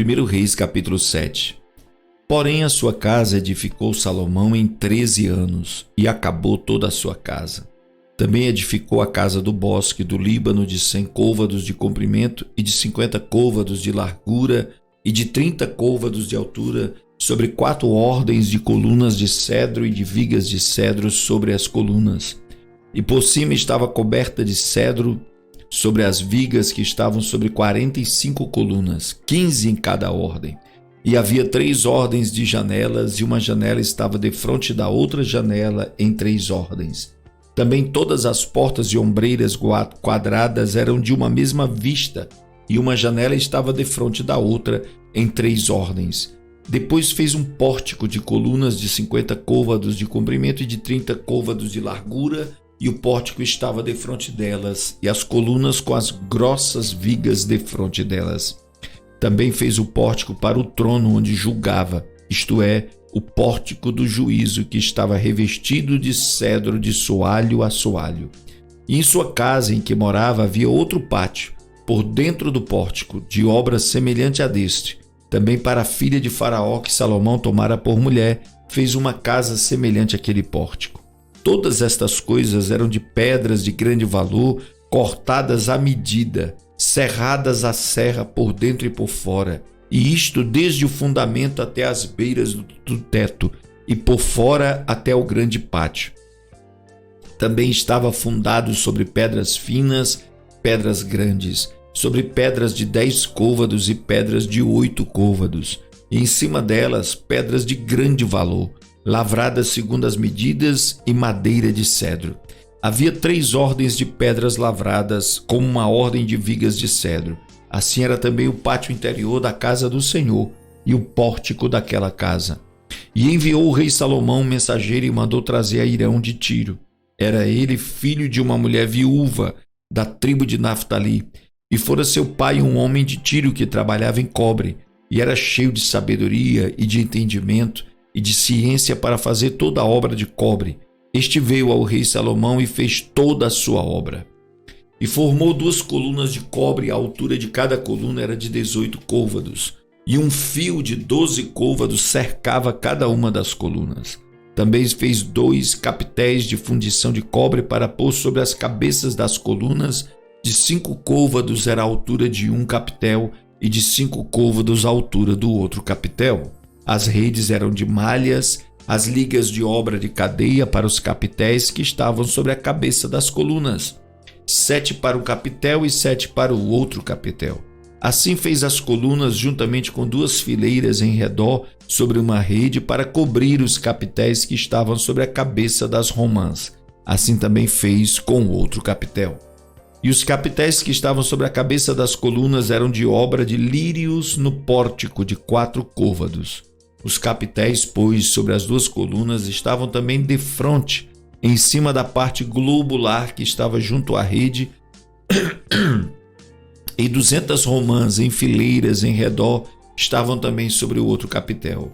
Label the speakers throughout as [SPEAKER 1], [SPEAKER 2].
[SPEAKER 1] 1 Reis capítulo 7. Porém a sua casa edificou Salomão em 13 anos e acabou toda a sua casa. Também edificou a casa do bosque do Líbano de 100 côvados de comprimento e de 50 côvados de largura e de 30 côvados de altura, sobre 4 ordens de colunas de cedro e de vigas de cedro sobre as colunas. E por cima estava coberta de cedro sobre as vigas que estavam sobre 45 colunas, 15 em cada ordem. E havia 3 ordens de janelas, e uma janela estava defronte da outra janela em 3 ordens. Também todas as portas e ombreiras quadradas eram de uma mesma vista, e uma janela estava defronte da outra em 3 ordens. Depois fez um pórtico de colunas de 50 côvados de comprimento e de 30 côvados de largura, e o pórtico estava defronte delas, e as colunas com as grossas vigas defronte delas. Também fez o pórtico para o trono onde julgava, isto é, o pórtico do juízo, que estava revestido de cedro de soalho a soalho. E em sua casa em que morava havia outro pátio, por dentro do pórtico, de obra semelhante a deste. Também para a filha de Faraó, que Salomão tomara por mulher, fez uma casa semelhante àquele pórtico. Todas estas coisas eram de pedras de grande valor, cortadas à medida, serradas à serra por dentro e por fora, e isto desde o fundamento até as beiras do teto, e por fora até o grande pátio. Também estava fundado sobre pedras finas, pedras grandes, sobre pedras de 10 côvados e pedras de 8 côvados, e em cima delas pedras de grande valor, lavradas segundo as medidas, e madeira de cedro. Havia 3 ordens de pedras lavradas, como uma ordem de vigas de cedro. Assim era também o pátio interior da casa do Senhor e o pórtico daquela casa. E enviou o rei Salomão um mensageiro e mandou trazer a Hirão de Tiro. Era ele filho de uma mulher viúva da tribo de Naftali, e fora seu pai um homem de Tiro que trabalhava em cobre, e era cheio de sabedoria e de entendimento e de ciência para fazer toda a obra de cobre. Este veio ao rei Salomão e fez toda a sua obra. E formou 2 colunas de cobre, a altura de cada coluna era de 18 côvados, e um fio de 12 côvados cercava cada uma das colunas. Também fez 2 capitéis de fundição de cobre para pôr sobre as cabeças das colunas. De 5 côvados era a altura de um capitel, e de 5 côvados a altura do outro capitel. As redes eram de malhas, as ligas de obra de cadeia para os capitéis que estavam sobre a cabeça das colunas, 7 para um capitel e 7 para o outro capitel. Assim fez as colunas juntamente com 2 fileiras em redor sobre uma rede para cobrir os capitéis que estavam sobre a cabeça das romãs. Assim também fez com o outro capitel. E os capitéis que estavam sobre a cabeça das colunas eram de obra de lírios no pórtico de 4 côvados. Os capitéis, pois, sobre as 2 colunas estavam também defronte, em cima da parte globular que estava junto à rede, e 200 romãs em fileiras em redor estavam também sobre o outro capitel.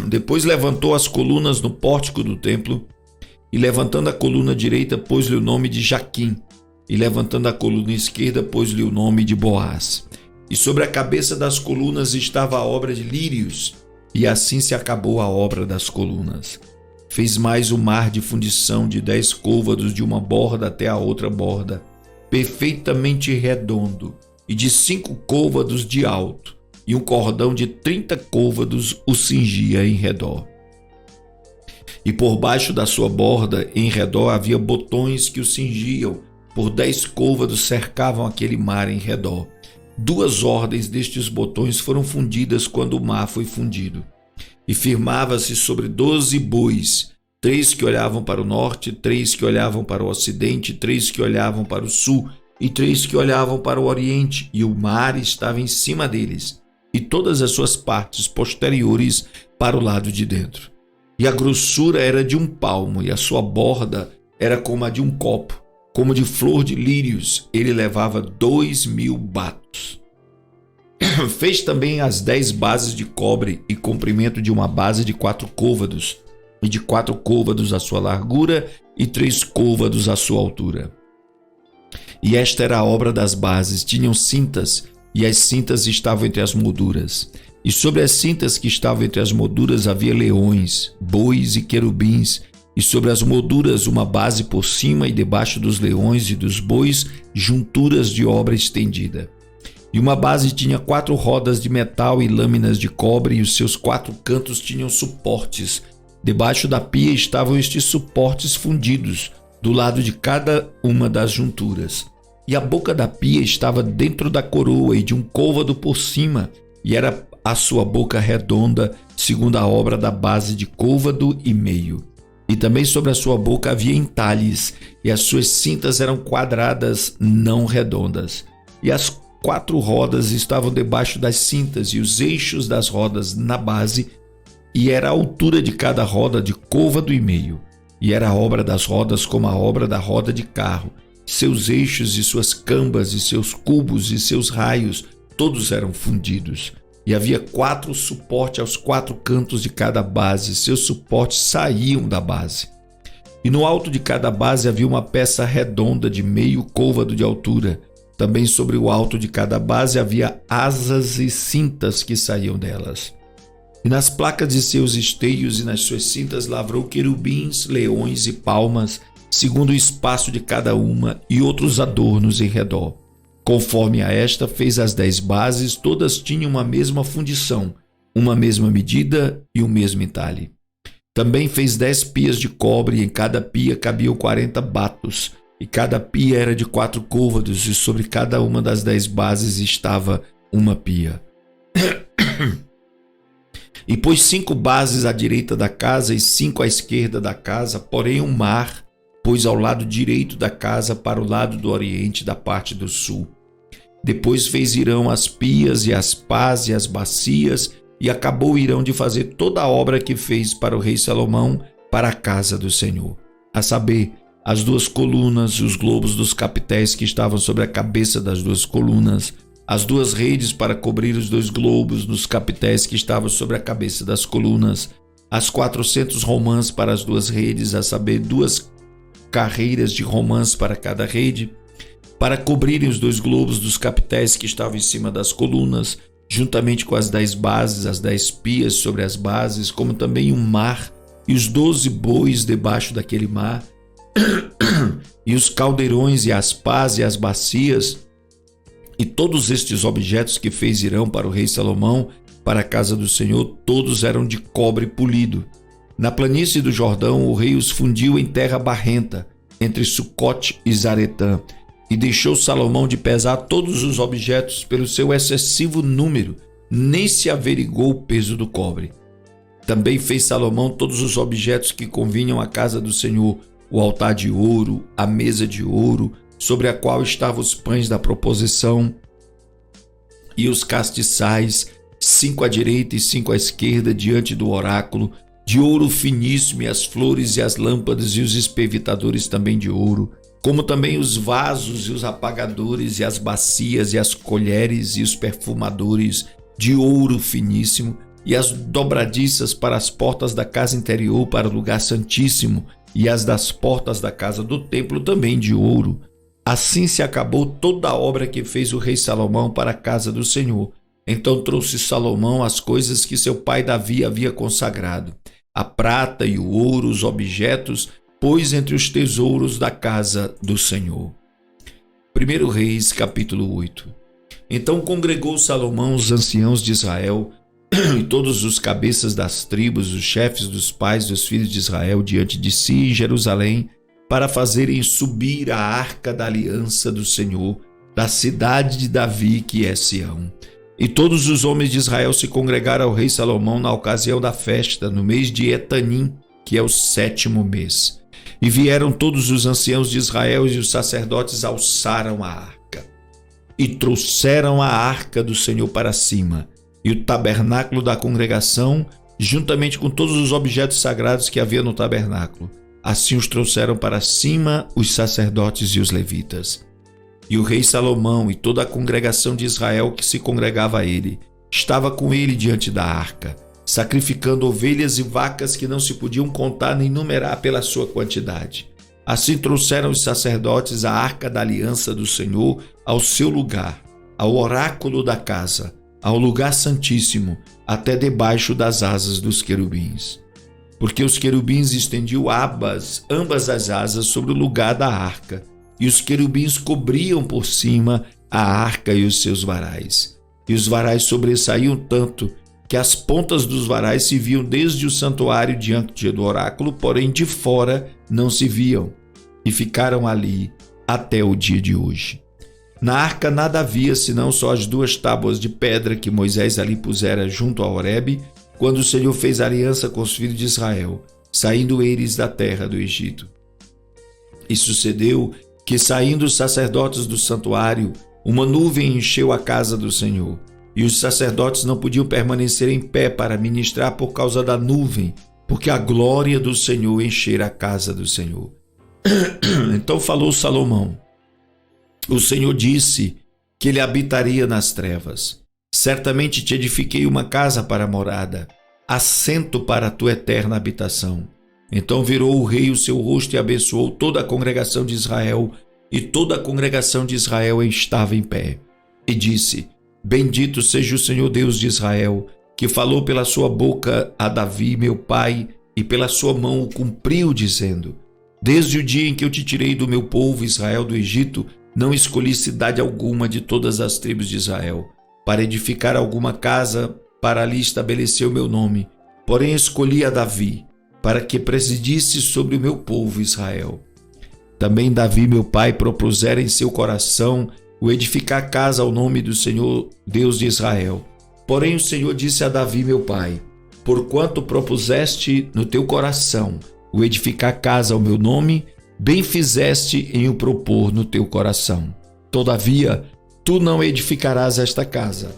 [SPEAKER 1] Depois levantou as colunas no pórtico do templo, e levantando a coluna direita pôs-lhe o nome de Jaquim, e levantando a coluna esquerda pôs-lhe o nome de Boaz. E sobre a cabeça das colunas estava a obra de lírios, e assim se acabou a obra das colunas. Fez mais o mar de fundição de 10 côvados de uma borda até a outra borda, perfeitamente redondo, e de 5 côvados de alto, e um cordão de 30 côvados o cingia em redor. E por baixo da sua borda, em redor, havia botões que o cingiam, por 10 côvados cercavam aquele mar em redor. 2 ordens destes botões foram fundidas quando o mar foi fundido. E firmava-se sobre 12 bois, 3 que olhavam para o norte, 3 que olhavam para o ocidente, 3 que olhavam para o sul e 3 que olhavam para o oriente, e o mar estava em cima deles, e todas as suas partes posteriores para o lado de dentro. E a grossura era de 1 palmo, e a sua borda era como a de um copo, como de flor de lírios. Ele levava 2.000 batos. Fez também as 10 bases de cobre e comprimento de uma base de 4 côvados, e de 4 côvados a sua largura e 3 côvados a sua altura. E esta era a obra das bases. Tinham cintas e as cintas estavam entre as molduras. E sobre as cintas que estavam entre as molduras havia leões, bois e querubins, e sobre as molduras uma base por cima, e debaixo dos leões e dos bois junturas de obra estendida. E uma base tinha 4 rodas de metal e lâminas de cobre, e os seus 4 cantos tinham suportes. Debaixo da pia estavam estes suportes fundidos, do lado de cada uma das junturas. E a boca da pia estava dentro da coroa e de um côvado por cima, e era a sua boca redonda, segundo a obra da base de côvado e meio. E também sobre a sua boca havia entalhes, e as suas cintas eram quadradas, não redondas. E as 4 rodas estavam debaixo das cintas, e os eixos das rodas na base, e era a altura de cada roda de côvado e meio. E era a obra das rodas como a obra da roda de carro. Seus eixos e suas cambas e seus cubos e seus raios, todos eram fundidos. E havia 4 suportes aos 4 cantos de cada base, seus suportes saíam da base. E no alto de cada base havia uma peça redonda de meio côvado de altura. Também sobre o alto de cada base havia asas e cintas que saíam delas. E nas placas de seus esteios e nas suas cintas lavrou querubins, leões e palmas, segundo o espaço de cada uma, e outros adornos em redor. Conforme a esta fez as 10 bases, todas tinham uma mesma fundição, uma mesma medida e o mesmo entalhe. Também fez 10 pias de cobre, e em cada pia cabiam 40 batos, e cada pia era de 4 côvados, e sobre cada uma das 10 bases estava uma pia. E pôs 5 bases à direita da casa e 5 à esquerda da casa, porém um mar pôs ao lado direito da casa, para o lado do oriente da parte do sul. Depois fez Irão as pias e as pás e as bacias, e acabou Irão de fazer toda a obra que fez para o rei Salomão para a casa do Senhor, a saber, as 2 colunas, os globos dos capitéis que estavam sobre a cabeça das 2 colunas, as 2 redes para cobrir os 2 globos nos capitéis que estavam sobre a cabeça das colunas, as 400 romãs para as 2 redes, a saber, 2 carreiras de romãs para cada rede, para cobrirem os 2 globos dos capitéis que estavam em cima das colunas, juntamente com as 10 bases, as 10 pias sobre as bases, como também um mar e os 12 bois debaixo daquele mar, e os caldeirões e as pás e as bacias, e todos estes objetos que fez Irão para o rei Salomão, para a casa do Senhor, todos eram de cobre polido. Na planície do Jordão, o rei os fundiu em terra barrenta, entre Sucote e Zaretã, e deixou Salomão de pesar todos os objetos pelo seu excessivo número, nem se averigou o peso do cobre. Também fez Salomão todos os objetos que convinham à casa do Senhor, o altar de ouro, a mesa de ouro, sobre a qual estavam os pães da proposição, e os castiçais, 5 à direita e 5 à esquerda, diante do oráculo, de ouro finíssimo, e as flores e as lâmpadas e os espevitadores também de ouro, como também os vasos e os apagadores e as bacias e as colheres e os perfumadores de ouro finíssimo, e as dobradiças para as portas da casa interior para o lugar santíssimo, e as das portas da casa do templo também de ouro. Assim se acabou toda a obra que fez o rei Salomão para a casa do Senhor. Então trouxe Salomão as coisas que seu pai Davi havia consagrado, a prata e o ouro, os objetos, pôs entre os tesouros da casa do Senhor. 1 Reis, capítulo 8. Então congregou Salomão os anciãos de Israel e todos os cabeças das tribos, os chefes dos pais dos filhos de Israel, diante de si em Jerusalém, para fazerem subir a arca da aliança do Senhor, da cidade de Davi, que é Sião. E todos os homens de Israel se congregaram ao rei Salomão na ocasião da festa, no mês de Etanim, que é o 7º mês. E vieram todos os anciãos de Israel, e os sacerdotes alçaram a arca, e trouxeram a arca do Senhor para cima, e o tabernáculo da congregação, juntamente com todos os objetos sagrados que havia no tabernáculo. Assim os trouxeram para cima os sacerdotes e os levitas. E o rei Salomão e toda a congregação de Israel que se congregava a ele, estava com ele diante da arca, sacrificando ovelhas e vacas que não se podiam contar nem numerar pela sua quantidade. Assim trouxeram os sacerdotes a arca da aliança do Senhor ao seu lugar, ao oráculo da casa, ao lugar santíssimo, até debaixo das asas dos querubins. Porque os querubins estendiam ambas as asas sobre o lugar da arca, e os querubins cobriam por cima a arca e os seus varais. E os varais sobressaíam tanto que as pontas dos varais se viam desde o santuário diante do oráculo, porém de fora não se viam, e ficaram ali até o dia de hoje. Na arca nada havia, senão só as 2 tábuas de pedra que Moisés ali pusera junto a Horebe, quando o Senhor fez aliança com os filhos de Israel, saindo eles da terra do Egito. E sucedeu que, saindo os sacerdotes do santuário, uma nuvem encheu a casa do Senhor, e os sacerdotes não podiam permanecer em pé para ministrar por causa da nuvem, porque a glória do Senhor enchera a casa do Senhor. Então falou Salomão: o Senhor disse que ele habitaria nas trevas. Certamente te edifiquei uma casa para morada, assento para a tua eterna habitação. Então virou o rei o seu rosto e abençoou toda a congregação de Israel, e toda a congregação de Israel estava em pé. E disse: bendito seja o Senhor Deus de Israel, que falou pela sua boca a Davi, meu pai, e pela sua mão o cumpriu, dizendo: desde o dia em que eu te tirei do meu povo Israel do Egito, não escolhi cidade alguma de todas as tribos de Israel, para edificar alguma casa, para ali estabelecer o meu nome. Porém escolhi a Davi, para que presidisse sobre o meu povo Israel. Também Davi, meu pai, propusera em seu coração o edificar casa ao nome do Senhor Deus de Israel. Porém o Senhor disse a Davi, meu pai: porquanto propuseste no teu coração o edificar casa ao meu nome, bem fizeste em o propor no teu coração. Todavia, tu não edificarás esta casa.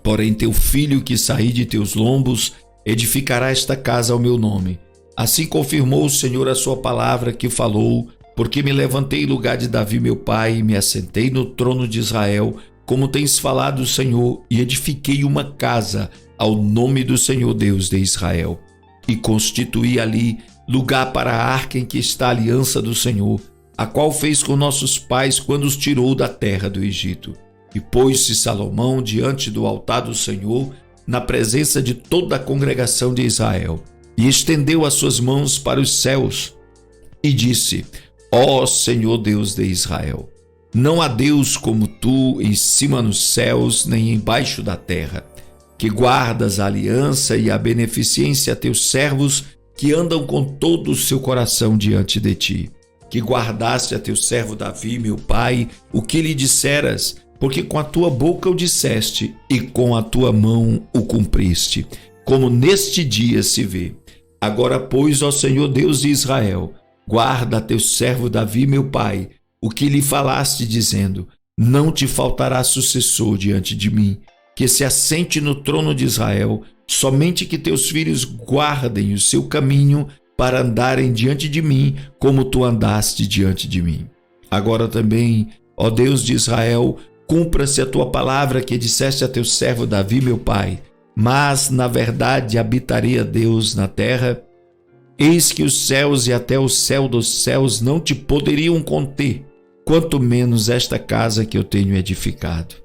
[SPEAKER 1] Porém teu filho que sair de teus lombos edificará esta casa ao meu nome. Assim confirmou o Senhor a sua palavra que falou, porque me levantei em lugar de Davi meu pai e me assentei no trono de Israel, como tens falado, Senhor, e edifiquei uma casa ao nome do Senhor Deus de Israel. E constituí ali lugar para a arca em que está a aliança do Senhor, a qual fez com nossos pais quando os tirou da terra do Egito. E pôs-se Salomão diante do altar do Senhor, na presença de toda a congregação de Israel, e estendeu as suas mãos para os céus, e disse: ó Senhor Deus de Israel, não há Deus como tu em cima nos céus, nem embaixo da terra, que guardas a aliança e a beneficência a teus servos, que andam com todo o seu coração diante de ti, que guardaste a teu servo Davi, meu pai, o que lhe disseras, porque com a tua boca o disseste e com a tua mão o cumpriste, como neste dia se vê. Agora, pois, ó Senhor Deus de Israel, guarda a teu servo Davi, meu pai, o que lhe falaste, dizendo: não te faltará sucessor diante de mim, que se assente no trono de Israel, somente que teus filhos guardem o seu caminho para andarem diante de mim, como tu andaste diante de mim. Agora também, ó Deus de Israel, cumpra-se a tua palavra que disseste a teu servo Davi, meu pai. Mas, na verdade, habitaria Deus na terra. Eis que os céus e até o céu dos céus não te poderiam conter, quanto menos esta casa que eu tenho edificado.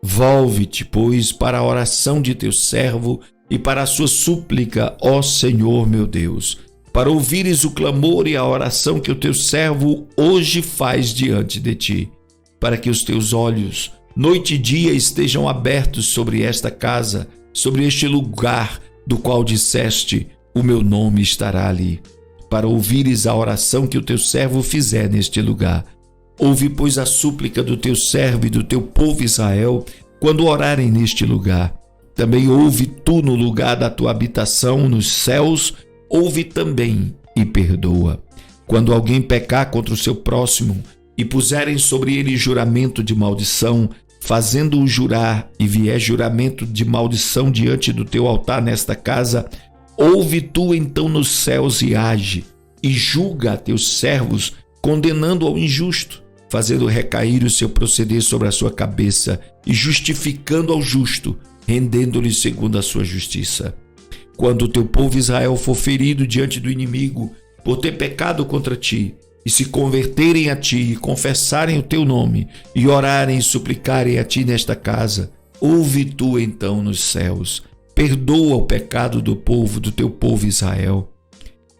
[SPEAKER 1] Volve-te, pois, para a oração de teu servo e para a sua súplica, ó Senhor meu Deus, para ouvires o clamor e a oração que o teu servo hoje faz diante de ti, para que os teus olhos, noite e dia, estejam abertos sobre esta casa, sobre este lugar do qual disseste: o meu nome estará ali, para ouvires a oração que o teu servo fizer neste lugar. Ouve, pois, a súplica do teu servo e do teu povo Israel, quando orarem neste lugar. Também ouve tu no lugar da tua habitação nos céus, ouve também e perdoa. Quando alguém pecar contra o seu próximo e puserem sobre ele juramento de maldição, fazendo-o jurar, e vier juramento de maldição diante do teu altar nesta casa, ouve tu então nos céus e age, e julga a teus servos, condenando ao injusto, fazendo recair o seu proceder sobre a sua cabeça, e justificando ao justo, rendendo-lhe segundo a sua justiça. Quando o teu povo Israel for ferido diante do inimigo, por ter pecado contra ti, e se converterem a ti, e confessarem o teu nome, e orarem e suplicarem a ti nesta casa, ouve tu então nos céus, perdoa o pecado do teu povo Israel.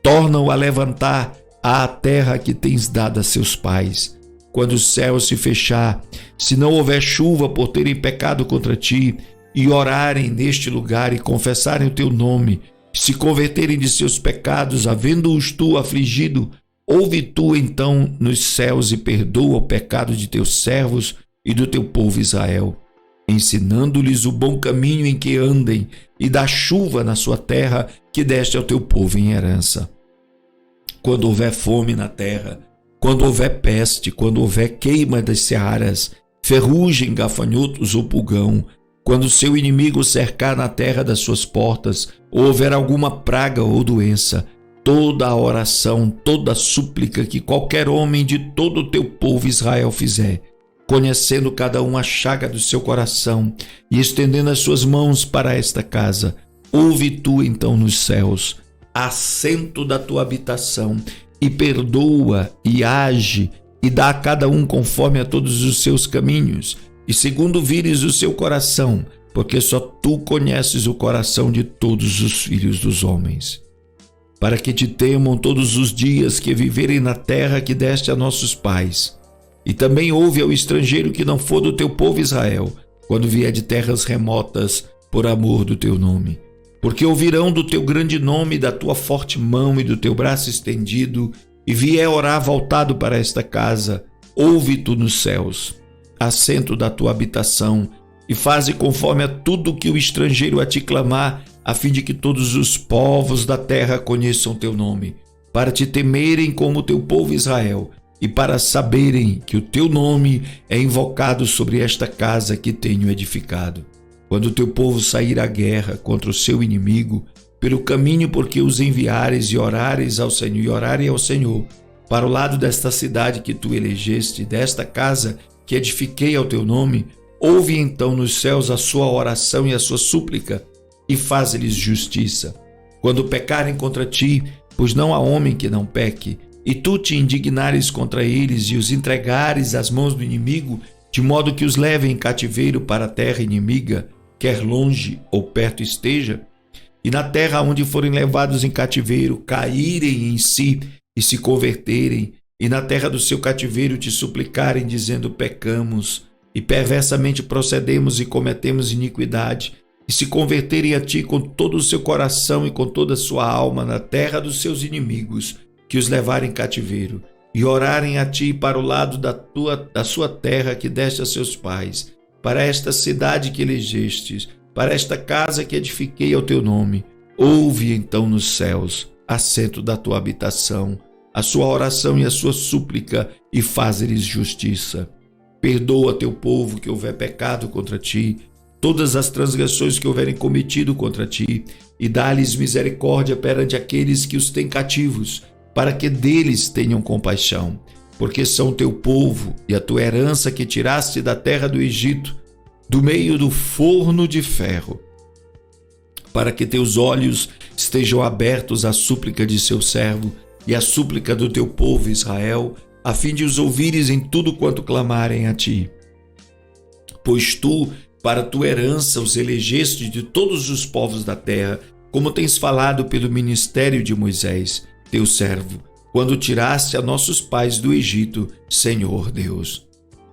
[SPEAKER 1] Torna-o a levantar à terra que tens dado a seus pais. Quando o céu se fechar, se não houver chuva por terem pecado contra ti, e orarem neste lugar e confessarem o teu nome, se converterem de seus pecados, havendo-os tu afligido, ouve tu então nos céus e perdoa o pecado de teus servos e do teu povo Israel, ensinando-lhes o bom caminho em que andem, e dá chuva na sua terra que deste ao teu povo em herança. Quando houver fome na terra, quando houver peste, quando houver queima das searas, ferrugem, gafanhotos ou pulgão, quando seu inimigo cercar na terra das suas portas, ou houver alguma praga ou doença, toda a oração, toda a súplica que qualquer homem de todo o teu povo Israel fizer, conhecendo cada um a chaga do seu coração e estendendo as suas mãos para esta casa, ouve tu então nos céus, assento da tua habitação, e perdoa e age e dá a cada um conforme a todos os seus caminhos, e segundo vires o seu coração, porque só tu conheces o coração de todos os filhos dos homens. Para que te temam todos os dias que viverem na terra que deste a nossos pais. E também ouve ao estrangeiro que não for do teu povo Israel, quando vier de terras remotas, por amor do teu nome. Porque ouvirão do teu grande nome, da tua forte mão e do teu braço estendido, e vier orar voltado para esta casa, ouve tu nos céus, assento da tua habitação, e faze conforme a tudo que o estrangeiro a ti clamar, a fim de que todos os povos da terra conheçam teu nome, para te temerem como teu povo Israel, e para saberem que o teu nome é invocado sobre esta casa que tenho edificado. Quando o teu povo sair à guerra contra o seu inimigo, pelo caminho por que os enviares e orares ao Senhor, e orarem ao Senhor, para o lado desta cidade que tu elegeste, desta casa que edifiquei ao teu nome, ouve então nos céus a sua oração e a sua súplica, e faze-lhes justiça. Quando pecarem contra ti, pois não há homem que não peque, e tu te indignares contra eles e os entregares às mãos do inimigo, de modo que os levem em cativeiro para a terra inimiga, quer longe ou perto esteja, e na terra onde forem levados em cativeiro, caírem em si e se converterem, e na terra do seu cativeiro te suplicarem, dizendo: pecamos, e perversamente procedemos e cometemos iniquidade, e se converterem a ti com todo o seu coração e com toda a sua alma na terra dos seus inimigos, que os levarem em cativeiro, e orarem a ti para o lado da sua terra que deste a seus pais, para esta cidade que elegestes, para esta casa que edifiquei ao teu nome, ouve então nos céus, assento da tua habitação, a sua oração e a sua súplica, e faze-lhes justiça. Perdoa teu povo que houver pecado contra ti, todas as transgressões que houverem cometido contra ti, e dá-lhes misericórdia perante aqueles que os têm cativos, para que deles tenham compaixão, porque são teu povo e a tua herança que tiraste da terra do Egito, do meio do forno de ferro, para que teus olhos estejam abertos à súplica de seu servo e à súplica do teu povo Israel, a fim de os ouvires em tudo quanto clamarem a ti. Pois tu, para tua herança, os elegeste de todos os povos da terra, como tens falado pelo ministério de Moisés, teu servo, quando tiraste a nossos pais do Egito, Senhor Deus.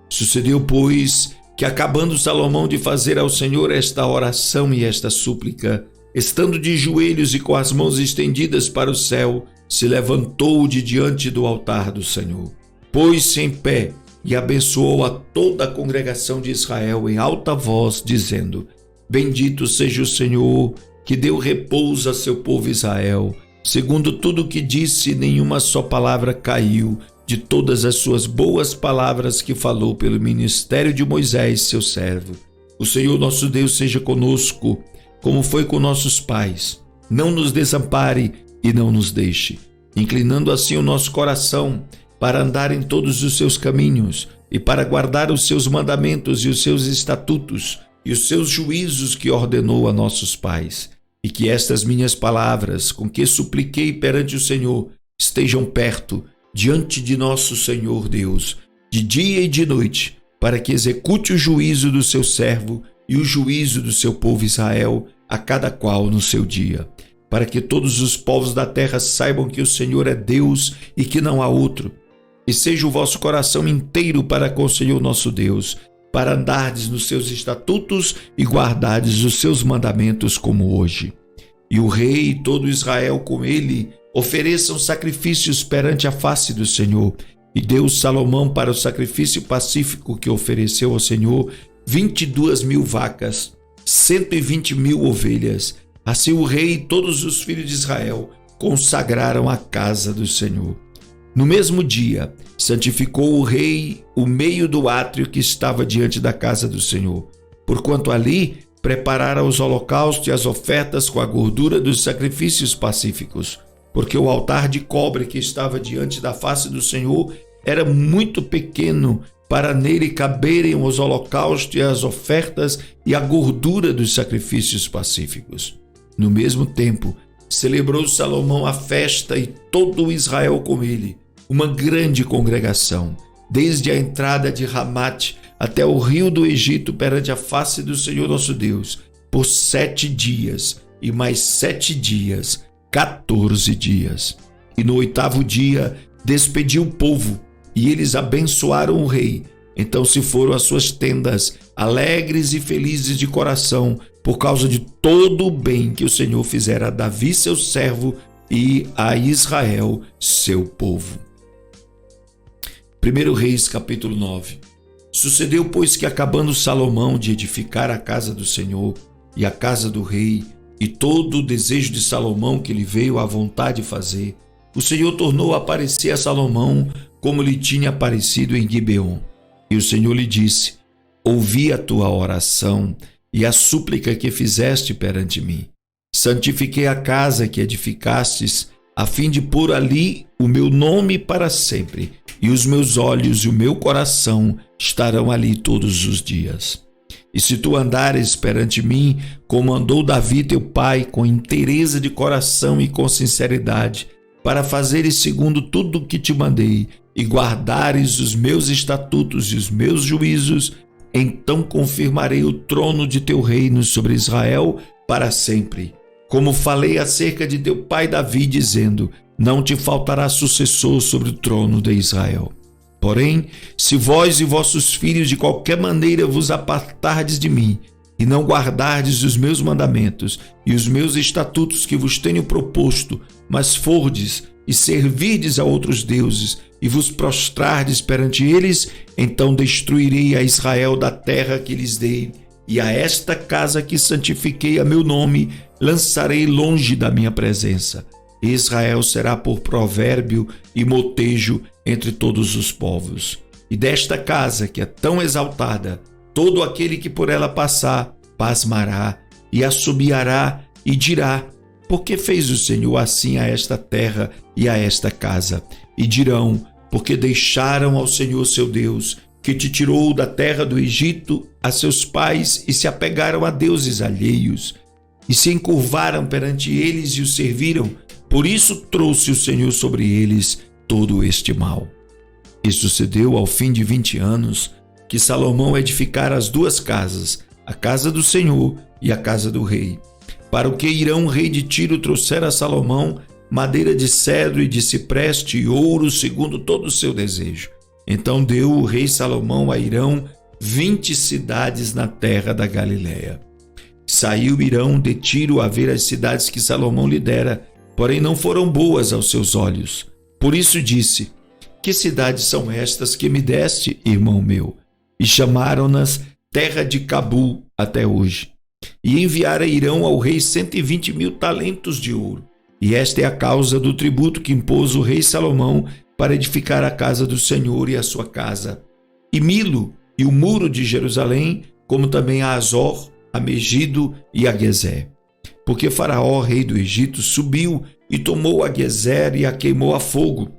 [SPEAKER 1] Sucedeu, pois, que acabando Salomão de fazer ao Senhor esta oração e esta súplica, estando de joelhos e com as mãos estendidas para o céu, se levantou de diante do altar do Senhor, pôs-se em pé e abençoou a toda a congregação de Israel em alta voz, dizendo: Bendito seja o Senhor, que deu repouso a seu povo Israel. Segundo tudo o que disse, nenhuma só palavra caiu de todas as suas boas palavras que falou pelo ministério de Moisés, seu servo. O Senhor nosso Deus seja conosco, como foi com nossos pais. Não nos desampare e não nos deixe, inclinando assim o nosso coração para andar em todos os seus caminhos e para guardar os seus mandamentos e os seus estatutos e os seus juízos que ordenou a nossos pais. E que estas minhas palavras, com que supliquei perante o Senhor, estejam perto diante de nosso Senhor Deus, de dia e de noite, para que execute o juízo do seu servo e o juízo do seu povo Israel, a cada qual no seu dia, para que todos os povos da terra saibam que o Senhor é Deus e que não há outro. E seja o vosso coração inteiro para com o Senhor nosso Deus, para andardes nos seus estatutos e guardardes os seus mandamentos como hoje. E o rei e todo Israel com ele ofereçam sacrifícios perante a face do Senhor. E deu Salomão para o sacrifício pacífico que ofereceu ao Senhor 22.000 vacas, 120.000 ovelhas. Assim o rei e todos os filhos de Israel consagraram a casa do Senhor. No mesmo dia, santificou o rei o meio do átrio que estava diante da casa do Senhor, porquanto ali preparara os holocaustos e as ofertas com a gordura dos sacrifícios pacíficos, porque o altar de cobre que estava diante da face do Senhor era muito pequeno para nele caberem os holocaustos e as ofertas e a gordura dos sacrifícios pacíficos. No mesmo tempo, celebrou Salomão a festa e todo o Israel com ele, uma grande congregação, desde a entrada de Ramate até o rio do Egito perante a face do Senhor nosso Deus, por 7 dias, e mais 7 dias, 14 dias. E no 8º dia despediu o povo, e eles abençoaram o rei. Então se foram às suas tendas, alegres e felizes de coração, por causa de todo o bem que o Senhor fizera a Davi seu servo e a Israel seu povo. 1 Reis capítulo 9. Sucedeu, pois, que acabando Salomão de edificar a casa do Senhor e a casa do rei, e todo o desejo de Salomão que lhe veio à vontade fazer, o Senhor tornou a aparecer a Salomão como lhe tinha aparecido em Gibeon. E o Senhor lhe disse: ouvi a tua oração e a súplica que fizeste perante mim. Santifiquei a casa que edificastes, a fim de pôr ali o meu nome para sempre, e os meus olhos e o meu coração estarão ali todos os dias. E se tu andares perante mim, como andou Davi teu pai, com inteireza de coração e com sinceridade, para fazeres segundo tudo o que te mandei, e guardares os meus estatutos e os meus juízos, então confirmarei o trono de teu reino sobre Israel para sempre. Como falei acerca de teu pai Davi, dizendo: não te faltará sucessor sobre o trono de Israel. Porém, se vós e vossos filhos de qualquer maneira vos apartardes de mim, e não guardardes os meus mandamentos e os meus estatutos que vos tenho proposto, mas fordes e servirdes a outros deuses, e vos prostrardes perante eles, então destruirei a Israel da terra que lhes dei, e a esta casa que santifiquei a meu nome lançarei longe da minha presença. Israel será por provérbio e motejo entre todos os povos. E desta casa que é tão exaltada, todo aquele que por ela passar pasmará e assobiará e dirá: por que fez o Senhor assim a esta terra e a esta casa? E dirão: porque deixaram ao Senhor seu Deus, que te tirou da terra do Egito, a seus pais, e se apegaram a deuses alheios, e se encurvaram perante eles e os serviram. Por isso trouxe o Senhor sobre eles todo este mal. E sucedeu ao fim de 20 anos que Salomão edificara as 2 casas, a casa do Senhor e a casa do rei. Para o que Hirão, rei de Tiro, trouxera a Salomão madeira de cedro e de cipreste e ouro, segundo todo o seu desejo. Então deu o rei Salomão a Hirão 20 cidades na terra da Galileia. Saiu Hirão de Tiro a ver as cidades que Salomão lhe dera, porém não foram boas aos seus olhos. Por isso disse: que cidades são estas que me deste, irmão meu? E chamaram-nas terra de Cabul até hoje. E enviara Hirão ao rei 120.000 talentos de ouro. E esta é a causa do tributo que impôs o rei Salomão para edificar a casa do Senhor e a sua casa, e Milo e o muro de Jerusalém, como também a Azor, a Megido e a Gezer. Porque Faraó, rei do Egito, subiu e tomou a Gezer e a queimou a fogo,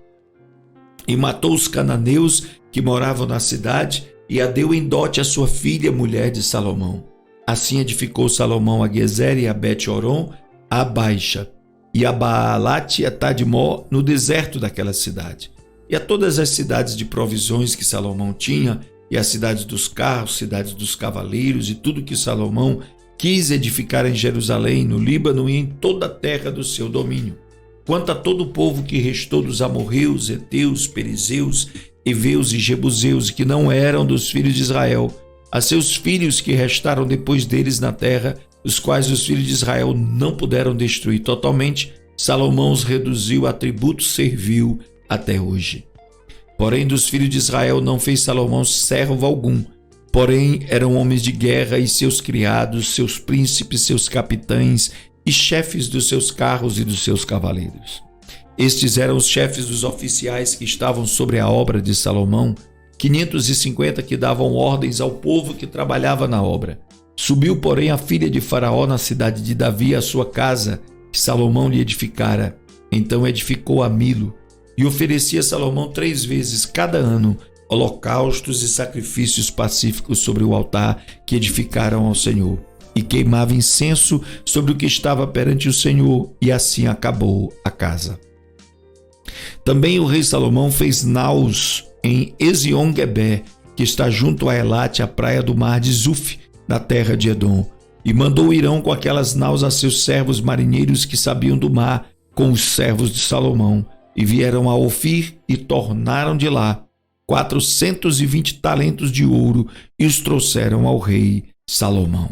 [SPEAKER 1] e matou os cananeus que moravam na cidade, e a deu em dote à sua filha, mulher de Salomão. Assim edificou Salomão a Gezer e a Bet-Horon, a Baixa, e a Baalate e a Tadmó no deserto daquela cidade. e a todas as cidades de provisões que Salomão tinha, e as cidades dos carros, cidades dos cavaleiros, e tudo que Salomão quis edificar em Jerusalém, no Líbano e em toda a terra do seu domínio. Quanto a todo o povo que restou dos amorreus, heteus, perizeus, heveus e jebuseus, que não eram dos filhos de Israel, a seus filhos que restaram depois deles na terra, os quais os filhos de Israel não puderam destruir totalmente, Salomão os reduziu a tributo servil até hoje. Porém, dos filhos de Israel não fez Salomão servo algum, porém eram homens de guerra e seus criados, seus príncipes, seus capitães e chefes dos seus carros e dos seus cavaleiros. Estes eram os chefes dos oficiais que estavam sobre a obra de Salomão, 550 que davam ordens ao povo que trabalhava na obra. Subiu, porém, a filha de Faraó na cidade de Davi à sua casa, que Salomão lhe edificara. Então edificou a Milo, e oferecia Salomão 3 vezes cada ano holocaustos e sacrifícios pacíficos sobre o altar que edificaram ao Senhor, e queimava incenso sobre o que estava perante o Senhor, e assim acabou a casa. Também o rei Salomão fez naus em Ezion-Geber, que está junto a Elate, a praia do mar de Zuf, na terra de Edom, e mandou Irão com aquelas naus a seus servos marinheiros que sabiam do mar, com os servos de Salomão, e vieram a Ofir e tornaram de lá 420 talentos de ouro e os trouxeram ao rei Salomão.